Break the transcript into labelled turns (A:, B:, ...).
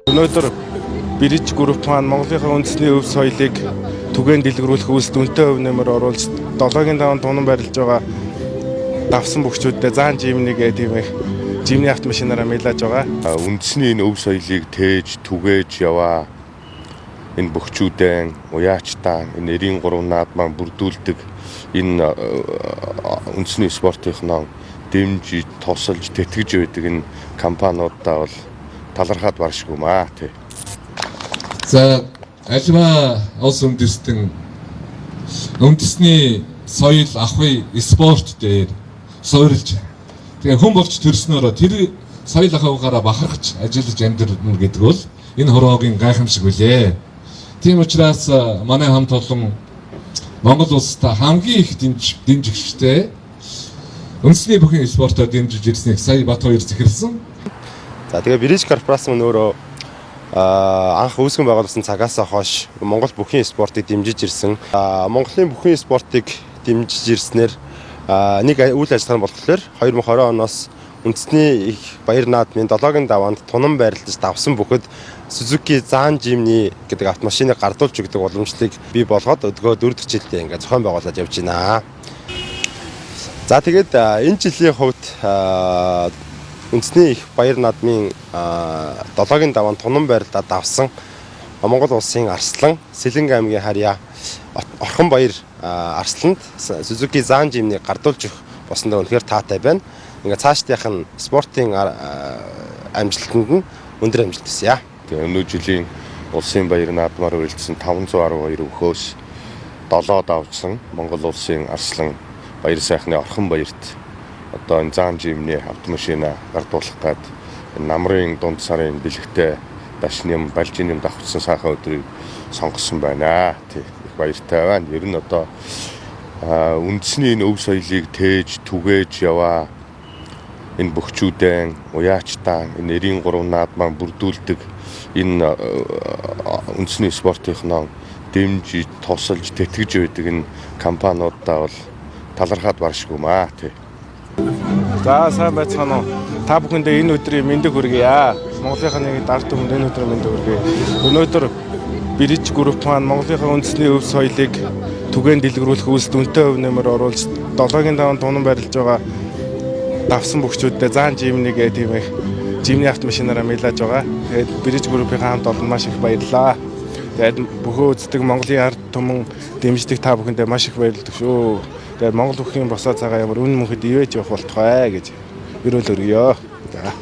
A: Өнөөдөр Bridge Group маань Монголынхаа үндэсний өв соёлыг түгээн дэлгэрүүлэх үйлс дүнтэй өв нэмэр оруулж 7-5 тунан барилж байгаа давсан бөхчүүдтэй заан жимнийг тийм их жимний автомашинаараа мэлж байгаа.
B: Үндэсний энэ өв соёлыг тээж түгээж яваа энэ бөхчүүдэн уяачтаа энэ 93 наад маань бүрдүүлдэг энэ үндэсний спортынхноо дэмжиж тусалж тэтгэж байдаг энэ компаниудаа бол талархаад баршгүй маа тий.
C: За альва улс үндэсний соёл ахуй спорт дээр суурилж тэгээ хүн болж төрснөөрөө тэр соёл ахуйгаараа бахархаж ажиллаж амьдрна гэдэг бол энэ хороогийн гайхамшиг үлээ. Тийм учраас манай хамт олон Монгол улстай хамгийн их дэмжигчтэй үндэсний бүхэн спортоор дэмжиж ирснийг сая Бат хоёр захирлсан.
D: За тэгээ Bridge корпорац нь өөрөө анх үүсгэн байгуулсан цагаас хойш Монгол бүхэн спортыг дэмжиж ирсэн. Монголын бүхэн спортыг дэмжиж ирснээр нэг үйл ажиллагаа болохоор 2020 оноос үндэсний их баяр наадмын 7-5-нд тунан байрлаж давсан бүхэд Suzuki Zan Jimny гэдэг автомашиныг гардуулж өгдөг уламжлалыг бий болгоод өдгөө 4 дахь жилдээ ингээд зохион байгуулад явж байна. За тэгээд энэ жилийн хувьд үндэсний их баяр наадмын 7-5 тунан байрлалд давсан Монгол улсын Арслан, Сэлэнг аймгийн Харьяа Орхон баяр Арсланд Suzuki Zan Jimny гардуулж өгөх болсондоо үнэхээр таатай байна. Ингээд цаашдынх нь спортын амжилтанд нь өндөр амжилт хийсэн.
B: Тэгээ өнөө жилийн улсын баяр наадмаар үргэлжлсэн 512 өхөөс 7 давжсан Монгол улсын Арслан баяр сайхны Орхон баярт одоо энэ Zan Jimny автомашина гардуулах гээд намрын дунд сарын бэлэгтэй дашны балжин юм давхцсан сайхан өдрийг сонгосон байна. Тий их баяртай байна. Ер нь одоо үндэсний энэ өв соёлыг тээж түгээж яваа энэ бөхчүүдэн уяачтаа энэ 93 наад маань бүрдүүлдэг энэ үндэсний спортынхноо дэмжиж тусалж тэтгэж байдаг энэ компаниудаа бол талархаад баршгүй маа тий.
A: За сайн байцгаана уу. Та бүхэндээ энэ өдрийн мэндийг хүргье. Монголынхаа нэг ард түмэнд энэ өдрийн мэндийг хүргье. Өнөөдөр Bridge Group маань Монголынхаа үндэсний өв соёлыг түгээн дэлгэрүүлэх үйлс дүнтэй өв нэмэр оруулж 7-5 тунан барилж байгаа давсан бөхчүүдтэй заан жимнийг тийм их жимний автомашинаараа мэлж байгаа. Тэгээд Bridge Group-ийн хамт олон маш их баярлалаа. Тэгээд бүхөө үздэг Монголын ард түмэн дэмждэг та бүхэндээ маш их баярлалаа шүү. Тэгээд Монгол бүхийн босоо цагаа ямар үн мөнхөд ивэж явах болтугай гэж өрөөл өргөё. За